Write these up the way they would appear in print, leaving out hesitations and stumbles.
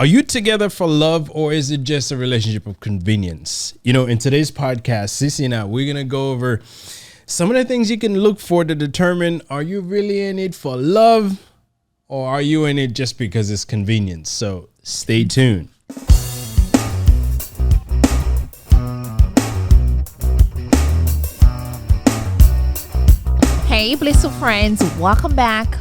Are you together for love, or is it just a relationship of convenience? You know, in today's podcast, Sissy and I, we're going to go over some of the things you can look for to determine, are you really in it for love, or are you in it just because it's convenience? So stay tuned. Hey, Blissful friends, welcome back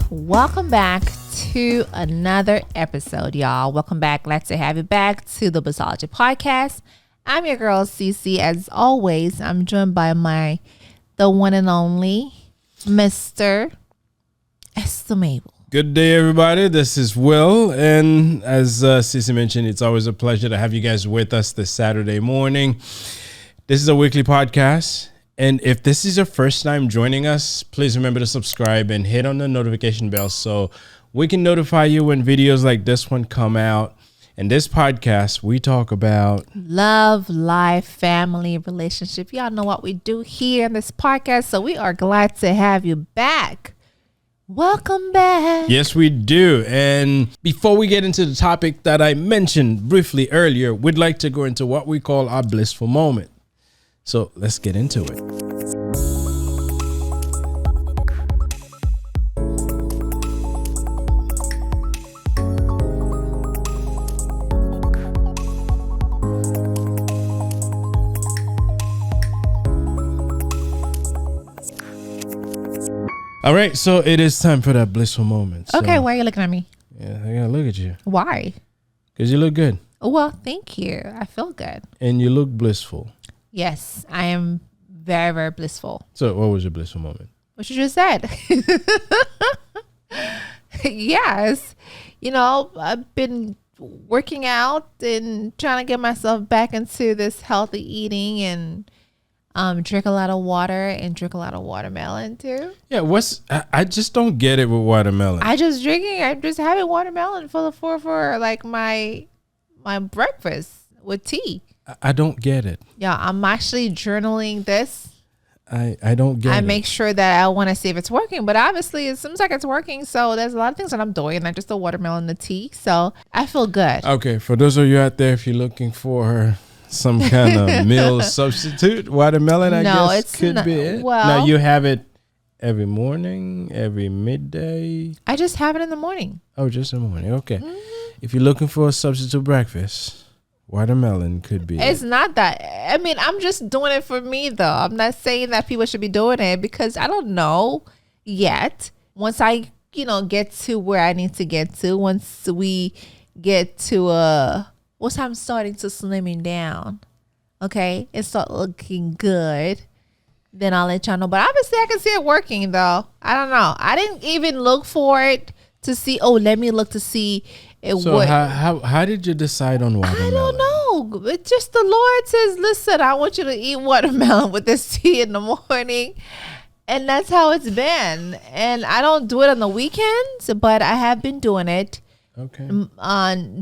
to another episode, y'all. Welcome back. Glad to have you back to the Blissology Podcast. I'm your girl, Cece. As always, I'm joined by the one and only Mr. Estimable. Good day, everybody. This is Will. And as Sissy mentioned, it's always a pleasure to have you guys with us this Saturday morning. This is a weekly podcast. And if this is your first time joining us, please remember to subscribe and hit on the notification bell so we can notify you when videos like this one come out. And this podcast, we talk about love, life, family, relationship. Y'all know what we do here in this podcast. So we are glad to have you back. Welcome back. Yes, we do. And before we get into the topic that I mentioned briefly earlier, we'd like to go into what we call our blissful moment. So let's get into it. All right, so it is time for that blissful moment. Okay, why are you looking at me? Yeah, I gotta look at you. Why? Because you look good. Well, thank you. I feel good. And you look blissful. Yes, I am very, very blissful. So what was your blissful moment? What you just said. Yes. You know, I've been working out and trying to get myself back into this healthy eating and drink a lot of water and drink a lot of watermelon too. Yeah, I just don't get it with watermelon. I'm just having watermelon for like my breakfast with tea. I don't get it. Yeah, I'm actually journaling this. I don't get it. I make sure that I want to see if it's working, but obviously it seems like it's working. So there's a lot of things that I'm doing, not just the watermelon, the tea. So I feel good. Okay, for those of you out there, if you're looking for some kind of meal substitute, watermelon, I guess could be it. Well, now you have it every morning, every midday. I just have it in the morning. Oh, just in the morning. Okay. Mm-hmm. If you're looking for a substitute breakfast, watermelon could be It's not that. I mean, I'm just doing it for me, though. I'm not saying that people should be doing it because I don't know yet. Once I, get to where I need to get to, once we get to once I'm starting to slimming down, okay, and start looking good, then I'll let y'all know. But obviously, I can see it working, though. I don't know. I didn't even look for it to see. Oh, let me look to see. How did you decide on watermelon? I don't know. It's just the Lord says, listen, I want you to eat watermelon with this tea in the morning. And that's how it's been. And I don't do it on the weekends, but I have been doing it. Okay.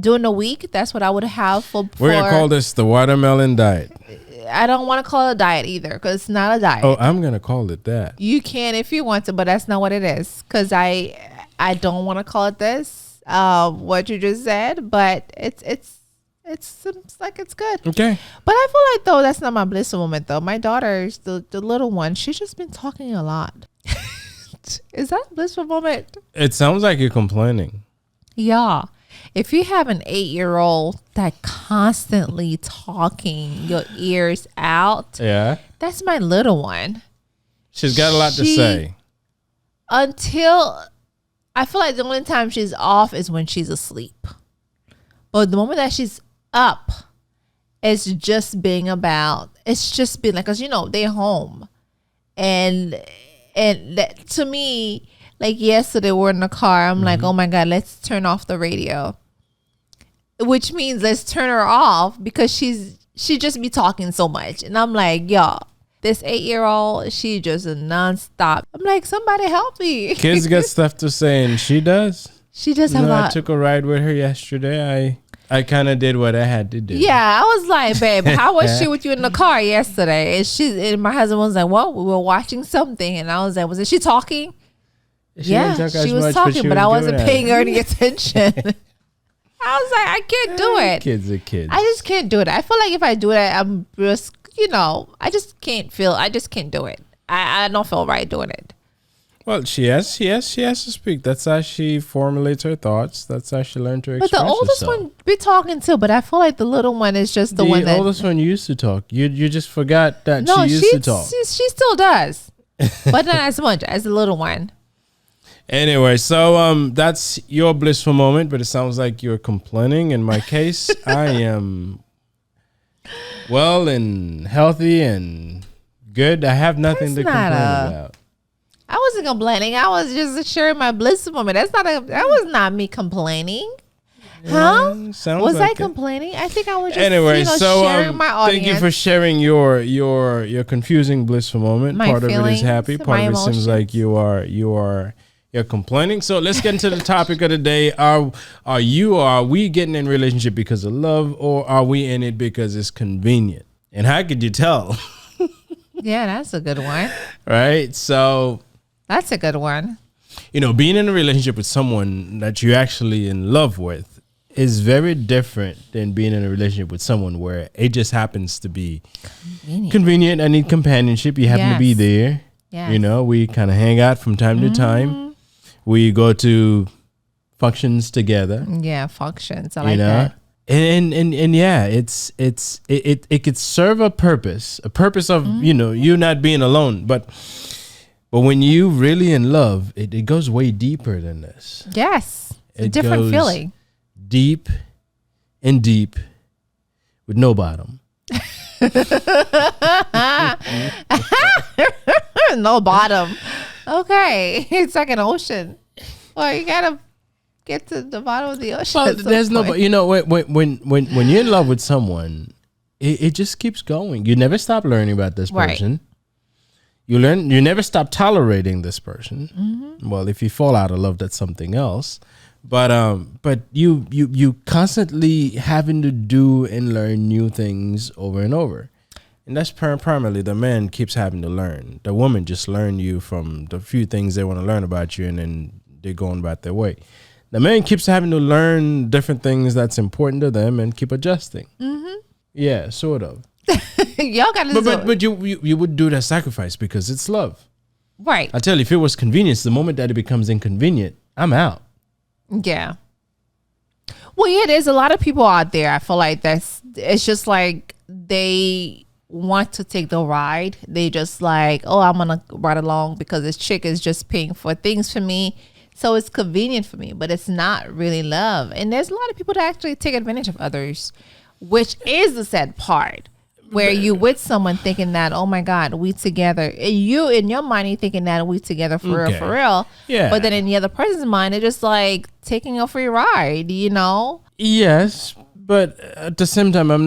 During the week, that's what I would have for. We're going to call this the watermelon diet. I don't want to call it a diet either because it's not a diet. Oh, I'm going to call it that. You can if you want to, but that's not what it is because I don't want to call it this. What you just said, but it seems like it's good. Okay. But I feel like though that's not my blissful moment though. My daughter, the little one, she's just been talking a lot. Is that a blissful moment? It sounds like you're complaining. Yeah. If you have an 8-year-old that constantly talking your ears out, yeah, that's my little one. She's got a lot to say. Until I feel like the only time she's off is when she's asleep. But the moment that she's up, it's just been like, because, they're home. And that, to me, like yesterday we're in the car. I'm like, oh my God, let's turn off the radio. Which means let's turn her off because she just be talking so much. And I'm like, y'all. This 8-year-old, she just a nonstop. I'm like, somebody help me. Kids got stuff to say, and she does. She does have a lot. I took a ride with her yesterday. I kind of did what I had to do. Yeah, I was like, babe, how was she with you in the car yesterday? And my husband was like, well, we were watching something. And I was like, wasn't she talking? She was talking, but I wasn't paying her any attention. I was like, I can't do it. Kids are kids. I just can't do it. I feel like if I do it, I'm just, I just can't do it. I don't feel right doing it. Well, she has to speak. That's how she formulates her thoughts. That's how she learned to express herself. But the oldest one be talking too, but I feel like the little one is just the one that... The oldest one used to talk. You just forgot that she used to talk. She still does, but not as much as the little one. Anyway, so that's your blissful moment, but it sounds like you're complaining. In my case, I am well and healthy and good. I have nothing to complain about. I wasn't complaining. I was just sharing my blissful moment. That was not me complaining. Huh? Was I complaining? I think I was just sharing my audience. Thank you for sharing your confusing blissful moment. Part of it is happy. Part of it seems like you're complaining. So let's get into the topic of the day. Are we getting in a relationship because of love, or are we in it because it's convenient? And how could you tell? Yeah, that's a good one. Right? So that's a good one. Being in a relationship with someone that you're actually in love with is very different than being in a relationship with someone where it just happens to be convenient. I need companionship. You happen to be there. Yes. We kind of hang out from time to time. We go to functions together. Yeah, functions. I like that. And yeah, it could serve a purpose of you not being alone. But when you really in love, it goes way deeper than this. Yes, it's a different feeling. Deep and deep with no bottom. No bottom. Okay, it's like an ocean. Well, you gotta get to the bottom of the ocean. Well, there's no, when you're in love with someone, it just keeps going. You never stop learning about this person. Right. You never stop tolerating this person. Mm-hmm. Well, if you fall out of love, that's something else. But you constantly having to do and learn new things over and over. And that's primarily the man keeps having to learn. The woman just learn you from the few things they want to learn about you, and then they're going about their way. The man keeps having to learn different things that's important to them and keep adjusting. Mm-hmm. Yeah, sort of. Y'all got to but you would do that sacrifice because it's love. Right. I tell you, if it was convenience, the moment that it becomes inconvenient, I'm out. Yeah. Well, yeah, there's a lot of people out there. I feel like it's just like they want to take the ride. They just like, oh, I'm gonna ride along because this chick is just paying for things for me, so it's convenient for me, but it's not really love. And there's a lot of people that actually take advantage of others, which is the sad part, where you with someone thinking that, oh my God, we together. You in your mind, you're thinking that we together for real. Yeah. But then in the other person's mind, it's just like taking a free ride, Yes, but at the same time, I'm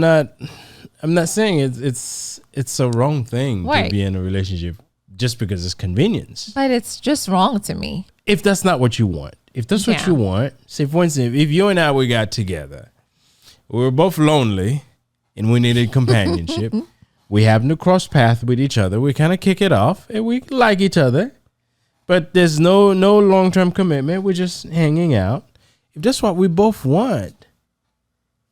not saying it's a wrong thing to be in a relationship just because it's convenience. But it's just wrong to me. If that's not what you want. If that's what you want, say for instance, if you and I we got together, we were both lonely and we needed companionship. We happen to cross paths with each other. We kind of kick it off and we like each other. But there's no long-term commitment. We're just hanging out. If that's what we both want,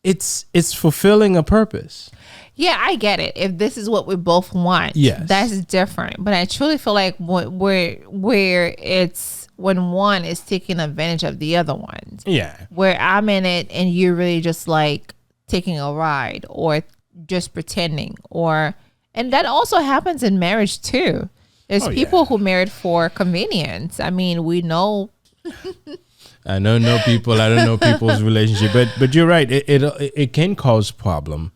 it's fulfilling a purpose. Yeah, I get it. If this is what we both want, that's different. But I truly feel like where it's when one is taking advantage of the other one. Yeah. Where I'm in it and you're really just like taking a ride or just pretending, and that also happens in marriage too. There's people who married for convenience. I mean, we know. I don't know people's relationship, but you're right. It can cause problem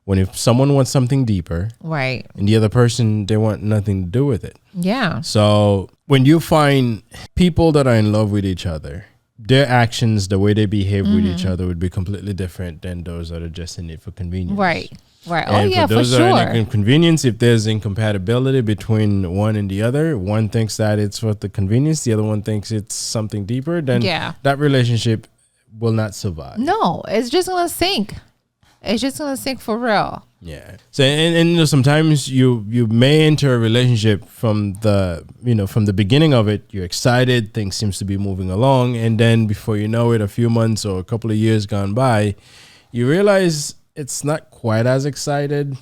when if someone wants something deeper, right, and the other person they want nothing to do with it. Yeah. So when you find people that are in love with each other, their actions, the way they behave with each other, would be completely different than those that are just in it for convenience. Right. Right. And for those that are in inconvenience, if there's incompatibility between one and the other, one thinks that it's for the convenience, the other one thinks it's something deeper, then that relationship will not survive. No, it's just going to sink. It's just going to sink for real. Yeah. So and you know, sometimes you may enter a relationship from the beginning of it, you're excited, things seems to be moving along, and then before you know it, a few months or a couple of years gone by, you realize it's not quite as excited,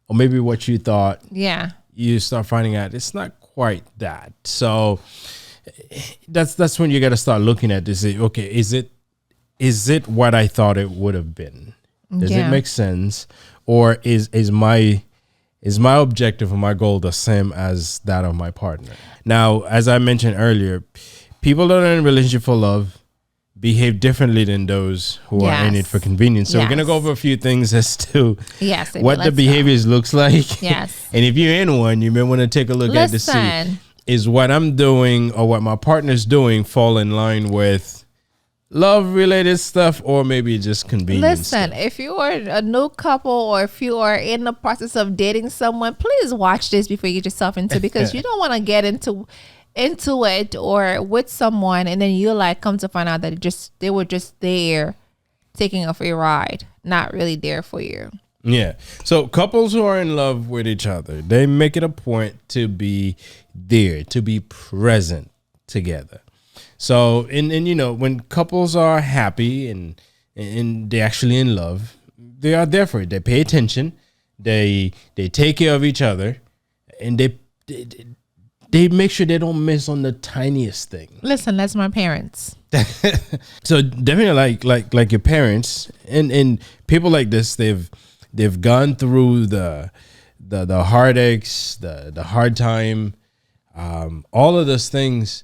or maybe what you thought. Yeah. You start finding out it's not quite that. So that's when you got to start looking at this. Okay, is it what I thought it would have been? Does it make sense? Or is my objective or my goal the same as that of my partner? Now, as I mentioned earlier, people that are in a relationship for love behave differently than those who are in it for convenience. So we're going to go over a few things as to what the behaviors looks like. Yes. And if you're in one, you may want to take a look at to see, is what I'm doing or what my partner's doing fall in line with love related stuff, or maybe just convenience. Listen, if you are a new couple or if you are in the process of dating someone, please watch this before you get yourself into, because you don't want to get into it or with someone and then you like come to find out that they were just there taking a free ride, not really there for you. Yeah. So couples who are in love with each other, they make it a point to be there, to be present together. So, and you know, when couples are happy and they're actually in love, they are there for it. They pay attention. They take care of each other, and they make sure they don't miss on the tiniest thing. Listen, that's my parents. So definitely like your parents and people like this, they've gone through the heartaches, the hard time, all of those things.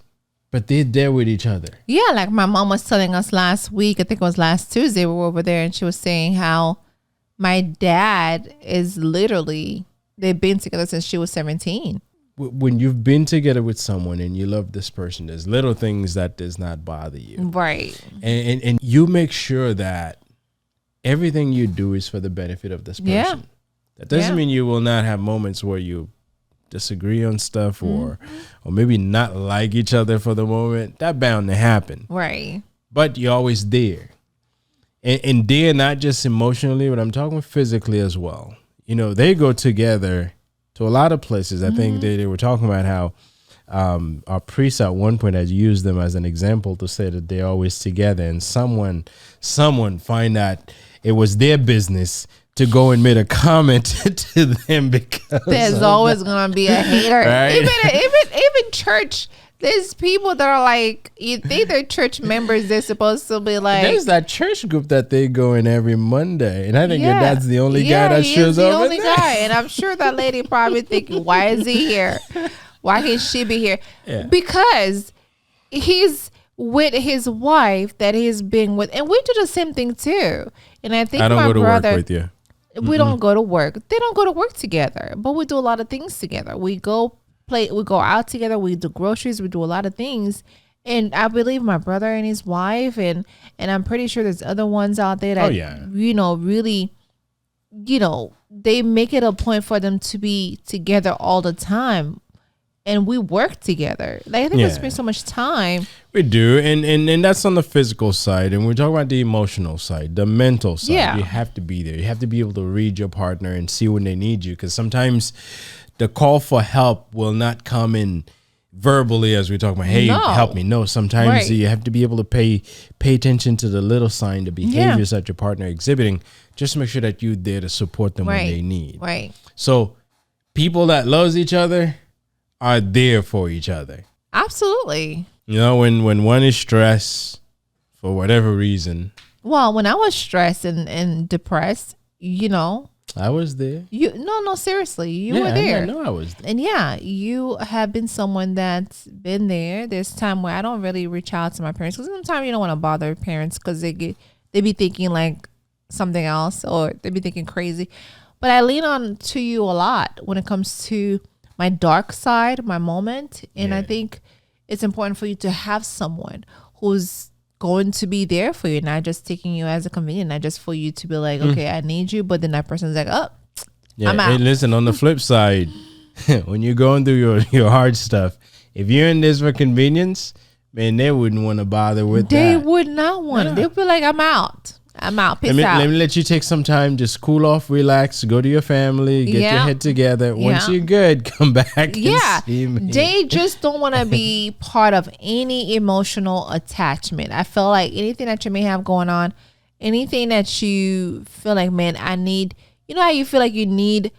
But they're there with each other. Yeah, like my mom was telling us last week, I think it was last Tuesday, we were over there, and she was saying how my dad is literally, they've been together since she was 17. When you've been together with someone and you love this person, there's little things that does not bother you. Right. And you make sure that everything you do is for the benefit of this person. Yeah. That doesn't mean you will not have moments where you disagree on stuff or maybe not like each other for the moment. That bound to happen. Right. But you're always there. And there, not just emotionally, but I'm talking physically as well. You know, they go together to a lot of places. I think they were talking about how our priest at one point has used them as an example to say that they're always together, and someone find that it was their business to go and make a comment to them, because there's always gonna be a hater. Right? Even church, there's people that are like, you think they're church members, they're supposed to be like, there's that church group that they go in every Monday, and I think your dad's the only guy that shows up. The only guy, and I'm sure that lady probably thinking, why is he here? Why can she be here? Yeah. Because he's with his wife that he's been with, and we do the same thing too. And I think I don't my go to brother, work with you. We don't go to work. They don't go to work together, but we do a lot of things together. We go out together. We do groceries. We do a lot of things. And I believe my brother and his wife, and I'm pretty sure there's other ones out there that, you know, really, you know, they make it a point for them to be together all the time. And we work together. Like, I think we spend so much time. We do. And that's on the physical side. And we're talking about the emotional side, the mental side. Yeah. You have to be there. You have to be able to read your partner and see when they need you. Because sometimes the call for help will not come in verbally as we talk about, hey, help me. No, sometimes you have to be able to pay attention to the little sign, the behaviors that your partner exhibiting, just to make sure that you're there to support them when they need. Right. So people that loves each other are there for each other. Absolutely. You know, when one is stressed for whatever reason. Well, when I was stressed and depressed, you know, I was there. No, seriously, you were there. I know I was there. And you have been someone that's been there. There's time where I don't really reach out to my parents, because sometimes you don't want to bother parents because they be thinking like something else, or they be thinking crazy. But I lean on to you a lot when it comes to my dark side, my moment. And I think it's important for you to have someone who's going to be there for you, not just taking you as a convenience, not just for you to be like, okay, I need you, but then that person's like, oh, I'm out. Hey, listen, on the flip side, when you're going through your hard stuff, if you're in this for convenience, man, they wouldn't want to bother with that. They would not want it. They'd be like, I'm out. I'm out. Peace Let out. me let you take some time, just cool off, relax, go to your family, get your head together. Once you're good, come back and see me. They just don't want to be part of any emotional attachment. I feel like anything that you may have going on, anything that you feel like, man, I need, you know how you feel like you need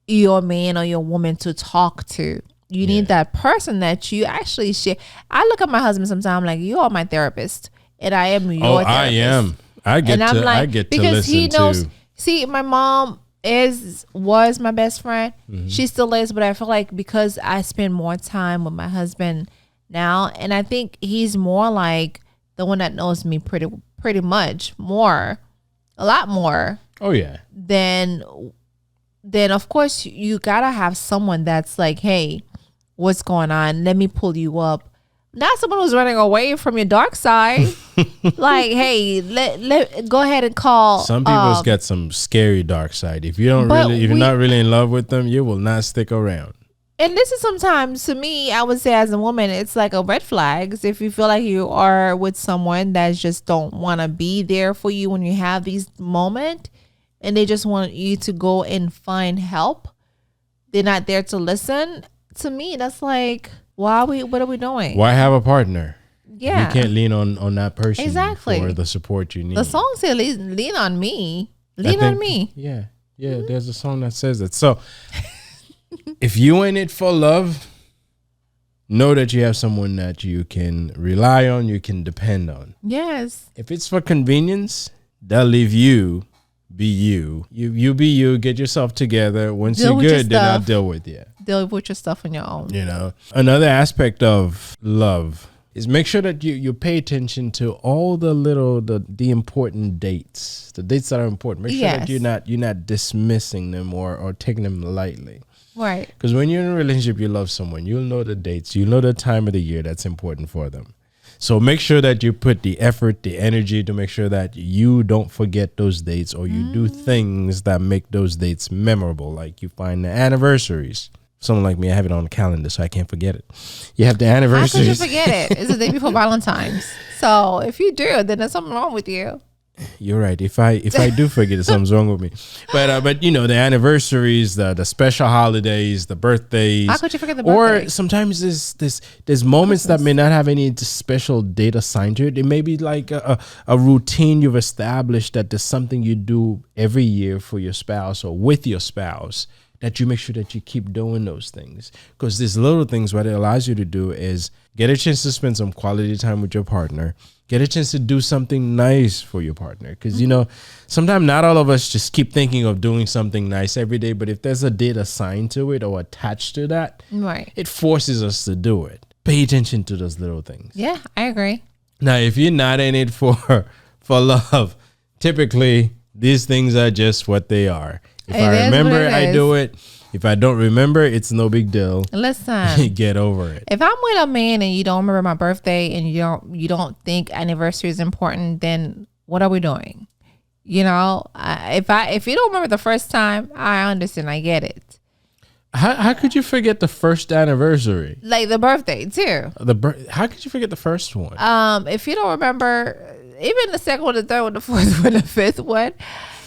your man or your woman to talk to. You need that person that you actually share. I look at my husband sometimes like, you are my therapist and I am your therapist. I am. I get to listen he knows. See, my mom was my best friend. Mm-hmm. She still is, but I feel like because I spend more time with my husband now, and I think he's more like the one that knows me pretty much more, a lot more. Oh yeah. Then of course you gotta have someone that's like, hey, what's going on? Let me pull you up. Not someone who's running away from your dark side. Like, hey, let go ahead and call. Some people's got some scary dark side. If you don't if you're not really in love with them, you will not stick around. And this is sometimes, to me, I would say as a woman, it's like a red flag. If you feel like you are with someone that just don't want to be there for you when you have these moments, and they just want you to go and find help, they're not there to listen. To me, that's like, what are we doing? Why have a partner? Yeah. You can't lean on that person exactly for the support you need. The song says lean on me. On me. Yeah. There's a song that says that. So if you in it for love, know that you have someone that you can rely on, you can depend on. Yes. If it's for convenience, they'll leave you be you. You be you, get yourself together. Once you're good, then I'll deal with you. Deal with your stuff on your own. You know, another aspect of love is make sure that you pay attention to all the important dates, the dates that are important. Make sure that you're not dismissing them or taking them lightly. Right. Because when you're in a relationship, you love someone, you'll know the dates, you'll know the time of the year that's important for them. So make sure that you put the effort, the energy to make sure that you don't forget those dates, or you do things that make those dates memorable. Like you find the anniversaries. Someone like me, I have it on the calendar so I can't forget it. You have the anniversaries. How could you forget it? It's the day before Valentine's. So if you do, then there's something wrong with you. You're right. If I do forget it, something's wrong with me. But you know, the anniversaries, the special holidays, the birthdays. How could you forget the birthday? Or sometimes there's moments that may not have any special date assigned to it. It may be like a routine you've established, that there's something you do every year for your spouse or with your spouse, that you make sure that you keep doing those things. Because these little things, what it allows you to do is get a chance to spend some quality time with your partner. Get a chance to do something nice for your partner. Because, you know, sometimes not all of us just keep thinking of doing something nice every day. But if there's a date assigned to it or attached to that, right, it forces us to do it. Pay attention to those little things. Yeah, I agree. Now, if you're not in it for love, typically these things are just what they are. If I remember, I do it. If I don't remember, it's no big deal. Listen, get over it. If I'm with a man and you don't remember my birthday and you don't think anniversary is important, then what are we doing? You know, if you don't remember the first time, I understand. I get it. How could you forget the first anniversary? Like the birthday too. How could you forget the first one? If you don't remember, even the second one, the third one, the fourth one, the fifth one.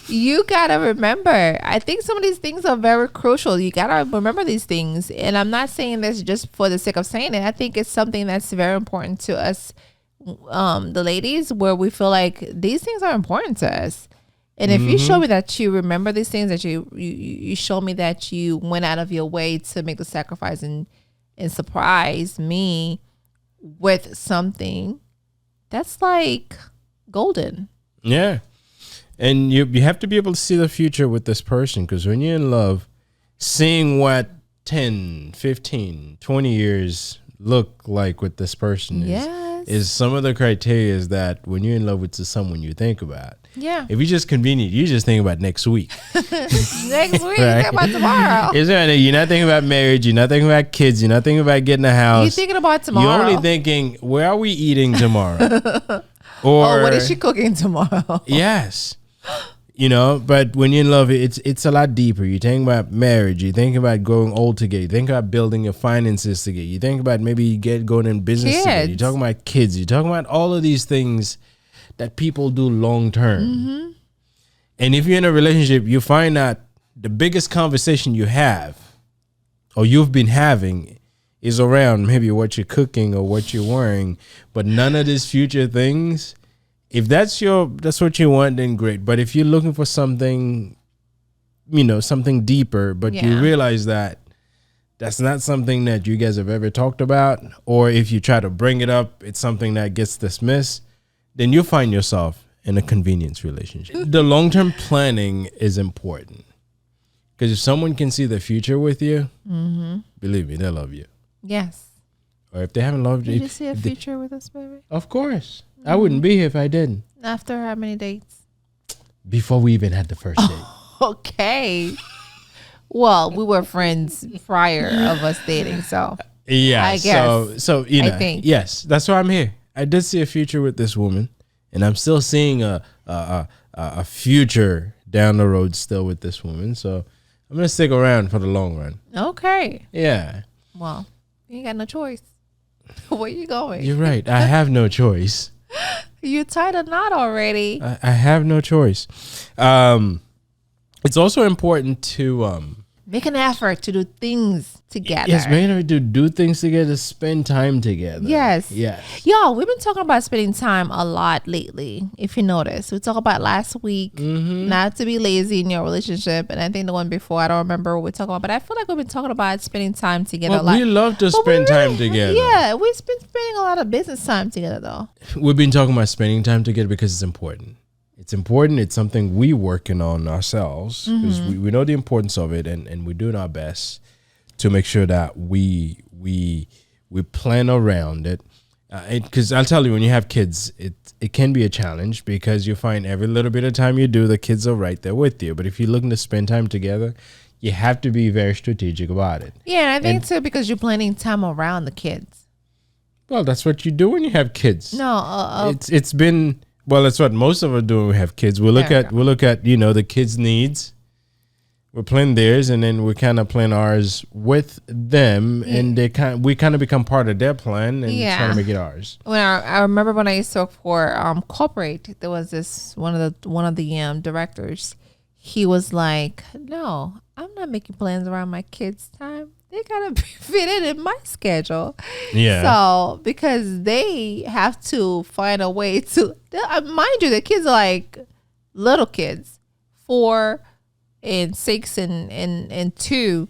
You gotta remember. I think some of these things are very crucial. You gotta remember these things. And I'm not saying this just for the sake of saying it. I think it's something that's very important to us, the ladies, where we feel like these things are important to us. And if you show me that you remember these things, that you show me that you went out of your way to make the sacrifice and surprise me with something, that's like golden. Yeah. And you have to be able to see the future with this person, because when you're in love, seeing what 10, 15, 20 years look like with this person is some of the criteria that when you're in love with someone you think about. Yeah. If you're just convenient, you just think about next week. Next week, right? Think about tomorrow. You're not thinking about marriage. You're not thinking about kids. You're not thinking about getting a house. You're thinking about tomorrow. You're only thinking, where are we eating tomorrow? Or what is she cooking tomorrow? Yes. You know, but when you're in love, it's a lot deeper. You think about marriage. You think about growing old together. You think about building your finances together. You think about maybe going in business together. You're talking about kids. You're talking about all of these things that people do long term. And if you're in a relationship, you find that the biggest conversation you have or you've been having is around maybe what you're cooking or what you're wearing, but none of these future things. If that's what you want, then great. But if you're looking for something, something deeper, but you realize that that's not something that you guys have ever talked about, or if you try to bring it up, it's something that gets dismissed, then you find yourself in a convenience relationship. The long-term planning is important because if someone can see the future with you, believe me, they love you. Yes. Or if they haven't loved you. Did you see a future with us, baby? Of course. I wouldn't be here if I didn't. After how many dates? Before we even had the first date. Okay. Well, we were friends prior of us dating, so yeah. I guess. So I think. Yes, that's why I'm here. I did see a future with this woman, and I'm still seeing a future down the road still with this woman. So I'm gonna stick around for the long run. Okay. Yeah. Well, you ain't got no choice. Where you going? You're right. I have no choice. You tied a knot already. I have no choice. It's also important to make an effort to do things together. Yes, make an effort to do things together, spend time together. Yes. Yes. Y'all, we've been talking about spending time a lot lately, if you notice. We talked about last week, not to be lazy in your relationship. And I think the one before, I don't remember what we talked about, but I feel like we've been talking about spending time together a lot. We love to spend time together. Yeah, we've been spending a lot of business time together, though. We've been talking about spending time together because it's important. It's important. It's something we're working on ourselves because we know the importance of it, and we're doing our best to make sure that we plan around it. Because I'll tell you, when you have kids, it can be a challenge because you find every little bit of time you do, the kids are right there with you. But if you're looking to spend time together, you have to be very strategic about it. Yeah, and I think too because you're planning time around the kids. Well, that's what you do when you have kids. No, it's been. Well, that's what most of us do when we have kids. We look at the kids' needs. We plan theirs, and then we kind of plan ours with them, and we kind of become part of their plan and try to make it ours. When I remember when I used to work for corporate, there was this one of the directors. He was like, "No, I'm not making plans around my kids' time. They gotta be fitted in my schedule." Yeah. So because they have to find a way to, mind you, the kids are like little kids, 4 and 6 and 2,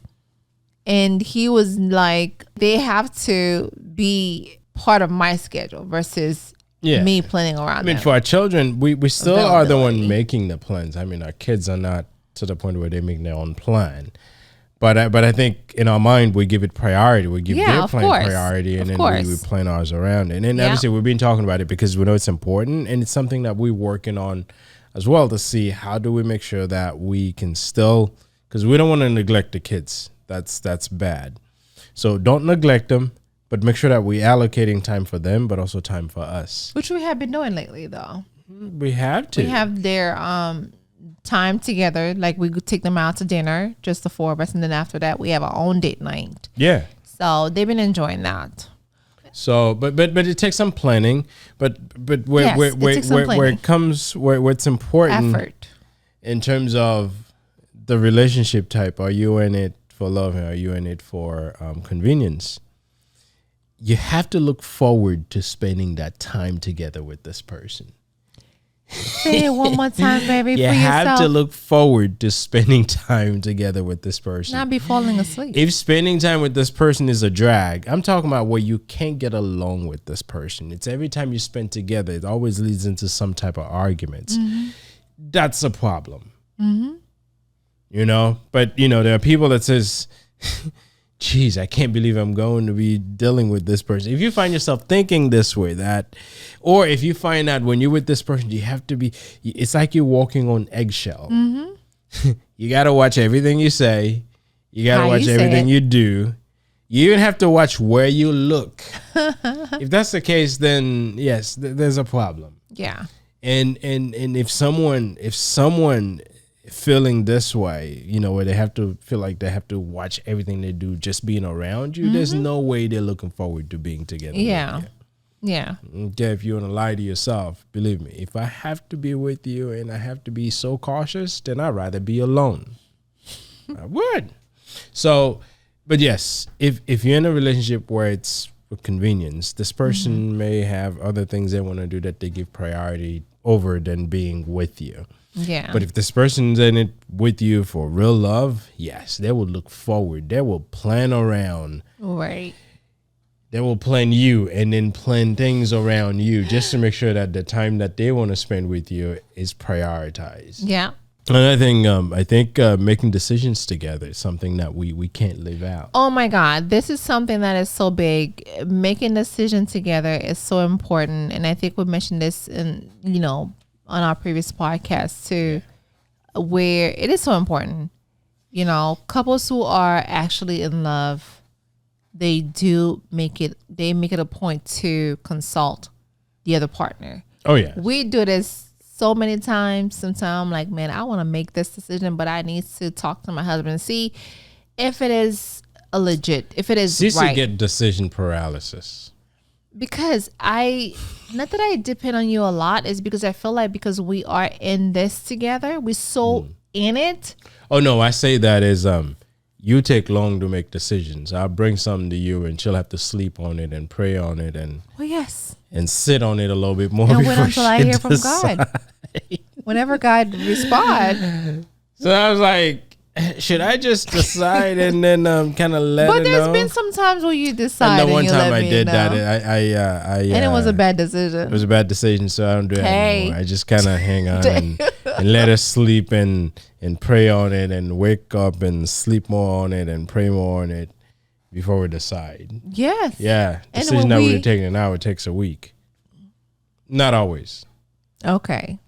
and he was like, they have to be part of my schedule versus me planning around them. For our children, we still are the one making the plans. I mean, our kids are not to the point where they make their own plan. But I think in our mind, we give it priority. We give their plan priority, and then we plan ours around it. And then obviously we've been talking about it because we know it's important, and it's something that we're working on as well to see how do we make sure that we can still, because we don't want to neglect the kids. That's bad. So don't neglect them, but make sure that we're allocating time for them, but also time for us. Which we have been doing lately, though. We have to. We have their time together, like we could take them out to dinner, just the 4 of us, and then after that we have our own date night. Yeah. So they've been enjoying that. So, but it takes some planning. But where it comes, what's important effort in terms of the relationship type. Are you in it for love, or are you in it for convenience? You have to look forward to spending that time together with this person. Say it one more time, baby. You have to look forward to spending time together with this person. Not be falling asleep. If spending time with this person is a drag, I'm talking about where you can't get along with this person. It's every time you spend together, it always leads into some type of arguments. That's a problem. But there are people that says, geez, I can't believe I'm going to be dealing with this person. If you find yourself thinking this way, or if you find out when you're with this person, you have to be, it's like you're walking on eggshell. You got to watch everything you say. You got to watch everything you do. You even have to watch where you look. If that's the case, then yes, there's a problem. Yeah. And if someone feeling this way, where they have to feel like they have to watch everything they do just being around you, there's no way they're looking forward to being together. Yeah. Yeah. Okay, if you want to lie to yourself, believe me, if I have to be with you and I have to be so cautious, then I'd rather be alone. I would. So, but yes, if you're in a relationship where it's for convenience, this person may have other things they want to do that they give priority over than being with you. Yeah. But if this person's in it with you for real love, yes, they will look forward. They will plan around. Right. They will plan you and then plan things around you just to make sure that the time that they want to spend with you is prioritized. Yeah. Another thing, I think making decisions together is something that we can't live out. Oh my God. This is something that is so big. Making decisions together is so important. And I think we mentioned this in, on our previous podcast too, where it is so important. Couples who are actually in love, they make it a point to consult the other partner. Oh yeah. We do this so many times. Sometimes I'm like, man, I want to make this decision, but I need to talk to my husband and see if it is if it is Cece right. get decision paralysis. Because not that I depend on you a lot, is because I feel like because we are in this together, we're so in it. Oh no, I say that as you take long to make decisions. I'll bring something to you and she'll have to sleep on it and pray on it and sit on it a little bit more. And wait until I hear from God. Whenever God responds. So I was like, should I just decide and then kind of let it know? But there's been some times where you decide. And the one you time let I me did know. that, I and it was a bad decision. It was a bad decision, so I don't do it anymore. I just kind of hang on and let her sleep and pray on it and wake up and sleep more on it and pray more on it before we decide. Yes. Yeah. Decision that would have taken an hour takes a week. Not always. Okay.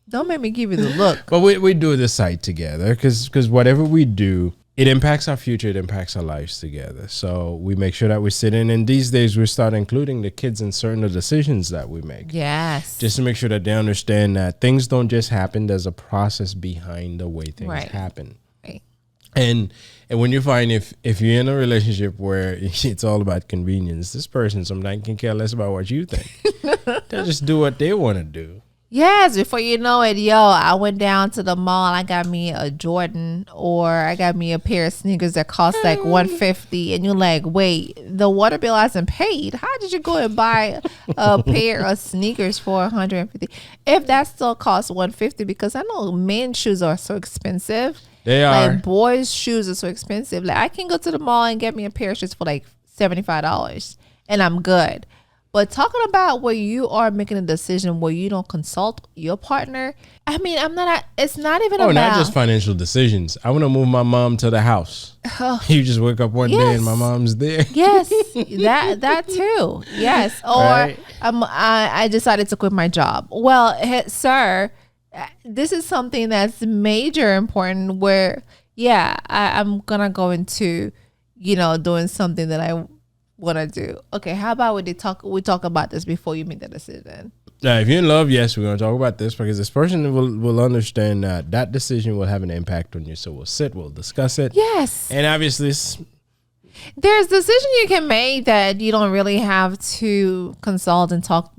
Don't make me give you the look. But we do decide together because whatever we do, it impacts our future. It impacts our lives together. So we make sure that we sit in. And these days we start including the kids in certain of the decisions that we make. Yes. Just to make sure that they understand that things don't just happen. There's a process behind the way things happen. Right. And when you find if you're in a relationship where it's all about convenience, this person sometimes can care less about what you think. They'll just do what they want to do. Yes, before you know it, I went down to the mall. I got me a Jordan, or I got me a pair of sneakers that cost like $150, and you're like, wait, the water bill hasn't paid. How did you go and buy a pair of sneakers for $150? If that still costs $150, because I know men's shoes are so expensive. They are. Like boys' shoes are so expensive. Like I can go to the mall and get me a pair of shoes for like $75, and I'm good. But talking about where you are making a decision where you don't consult your partner, I mean, it's not even about. Oh, not just financial decisions. I want to move my mom to the house. You just wake up one day and my mom's there. Yes, that too. Yes. Or I decided to quit my job. Well, sir, this is something that's major important where, I'm going to go into, doing something that I want to do. Okay, how about we talk about this before you make the decision? If you're in love, yes, we're going to talk about this because this person will understand that decision will have an impact on you. So we'll discuss it. Yes. And obviously, there's decision you can make that you don't really have to consult and talk,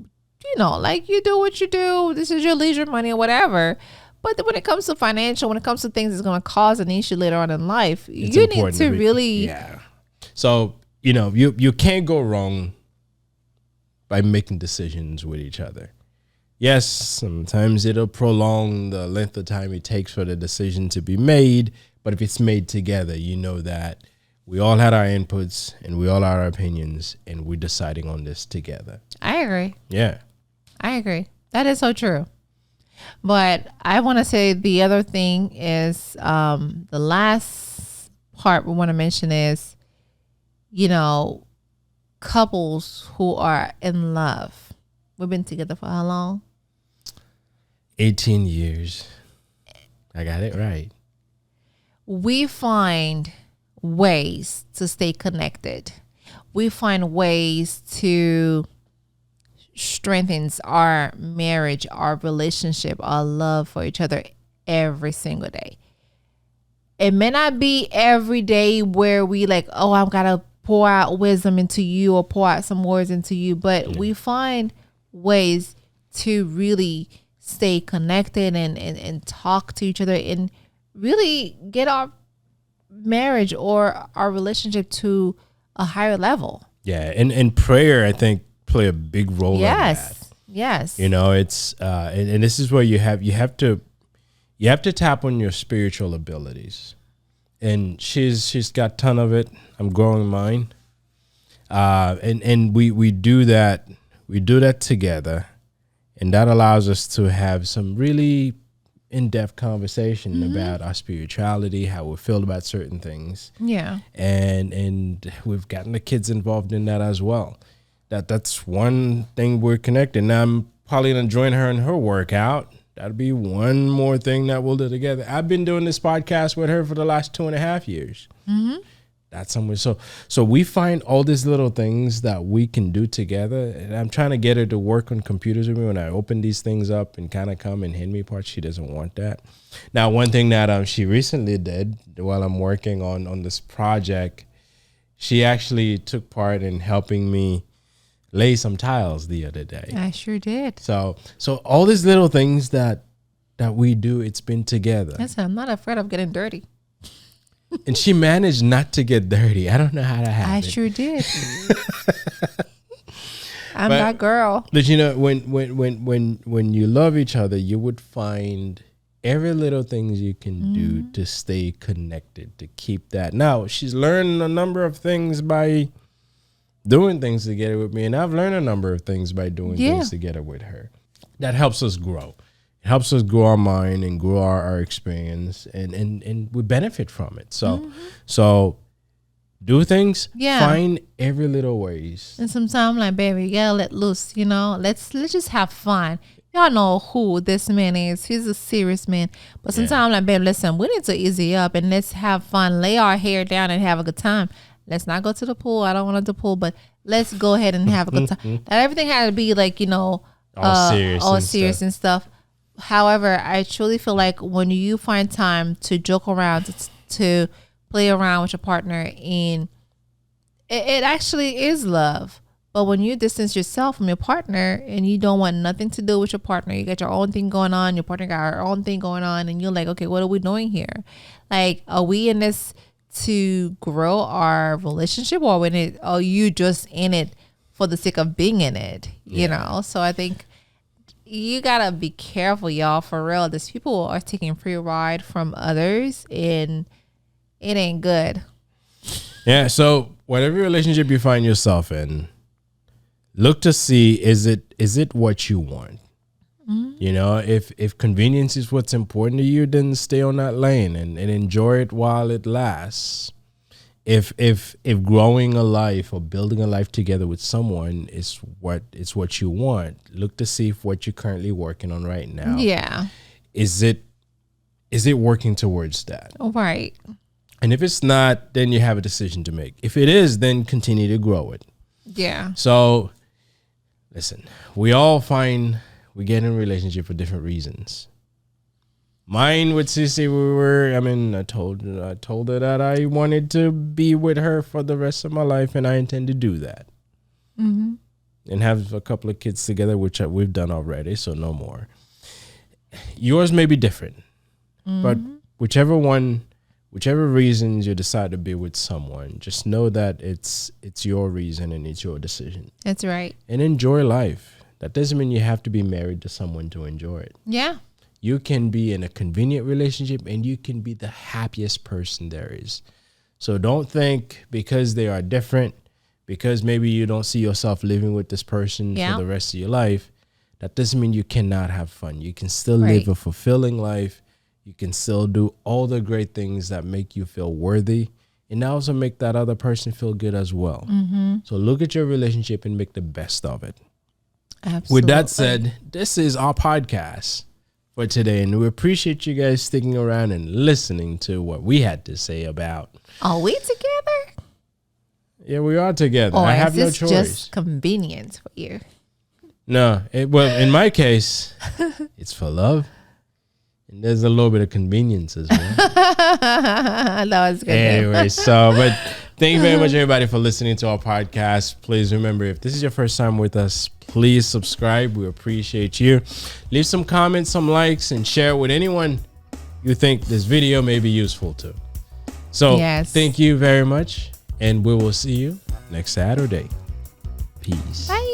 like you do what you do. This is your leisure money or whatever. But when it comes to financial, when it comes to things that's going to cause an issue later on in life, you need to really. Yeah. So, you can't go wrong by making decisions with each other. Yes, sometimes it'll prolong the length of time it takes for the decision to be made. But if it's made together, you know that we all had our inputs and we all had our opinions and we're deciding on this together. I agree. Yeah. I agree. That is so true. But I want to say the other thing is the last part we want to mention is, couples who are in love. We've been together for how long? 18 years. I got it right. We find ways to stay connected. We find ways to strengthen our marriage, our relationship, our love for each other every single day. It may not be every day where we like, oh, I've got to pour out wisdom into you or pour out some words into you, but we find ways to really stay connected and talk to each other and really get our marriage or our relationship to a higher level. Yeah, and prayer, I think, play a big role in that. Yes. You know, it's and this is where you have to tap on your spiritual abilities. And she's got a ton of it. I'm growing mine. And we do that together, and that allows us to have some really in-depth conversation about our spirituality, how we feel about certain things. Yeah. And we've gotten the kids involved in that as well. That's one thing we're connected. Now I'm probably gonna join her in her workout. That'll be one more thing that we'll do together. I've been doing this podcast with her for the last 2.5 years. Mm-hmm. That's somewhere. So we find all these little things that we can do together. And I'm trying to get her to work on computers with me when I open these things up and kind of come and hand me parts. She doesn't want that. Now, one thing that she recently did while I'm working on this project, she actually took part in helping me lay some tiles the other day. I sure did. So all these little things that we do, it's been together. Listen, I'm not afraid of getting dirty. And she managed not to get dirty. I don't know how that happened. I sure did. I'm that girl. But you know, when you love each other, you would find every little things you can do to stay connected, to keep that. Now, she's learned a number of things by doing things together with me, and I've learned a number of things by doing things together with her. That helps us grow. It helps us grow our mind and grow our experience, and we benefit from it. So do things, find every little ways. And sometimes like, baby, you gotta let loose, you know. Let's just have fun. Y'all know who this man is. He's a serious man. But sometimes I'm like, babe, listen, we need to easy up and let's have fun. Lay our hair down and have a good time. Let's not go to the pool. I don't want to do the pool, but let's go ahead and have a good time. Not everything had to be like, you know, all serious and stuff. However, I truly feel like when you find time to joke around, to play around with your partner, and it actually is love. But when you distance yourself from your partner and you don't want nothing to do with your partner, you got your own thing going on, your partner got her own thing going on, and you're like, okay, what are we doing here? Like, are we in this to grow our relationship, or are you just in it for the sake of being in it? You know? So I think you gotta be careful, y'all, for real. These people are taking free ride from others, and it ain't good. Yeah, so whatever relationship you find yourself in, look to see, is it what you want? You know, if convenience is what's important to you, then stay on that lane and enjoy it while it lasts. If growing a life or building a life together with someone is what you want, look to see if what you're currently working on right now, is it working towards that? Right. And if it's not, then you have a decision to make. If it is, then continue to grow it. Yeah. So listen, we get in a relationship for different reasons. Mine with Sissy, I told her that I wanted to be with her for the rest of my life, and I intend to do that. Mm-hmm. And have a couple of kids together, which we've done already, so no more. Yours may be different, but whichever reasons you decide to be with someone, just know that it's your reason and it's your decision. That's right. And enjoy life. That doesn't mean you have to be married to someone to enjoy it. Yeah. You can be in a convenient relationship and you can be the happiest person there is. So don't think because they are different, because maybe you don't see yourself living with this person for the rest of your life, that doesn't mean you cannot have fun. You can still live a fulfilling life. You can still do all the great things that make you feel worthy, and also make that other person feel good as well. Mm-hmm. So look at your relationship and make the best of it. Absolutely. With that said, this is our podcast for today, and we appreciate you guys sticking around and listening to what we had to say about. Are we together? Yeah, we are together. I have no choice. Just convenience for you. No, well, in my case, it's for love. And there's a little bit of convenience as well. That was good. Anyway, Thank you very much, everybody, for listening to our podcast. Please remember, if this is your first time with us, please subscribe. We appreciate you. Leave some comments, some likes, and share it with anyone you think this video may be useful to. So thank you very much, and we will see you next Saturday. Peace. Bye.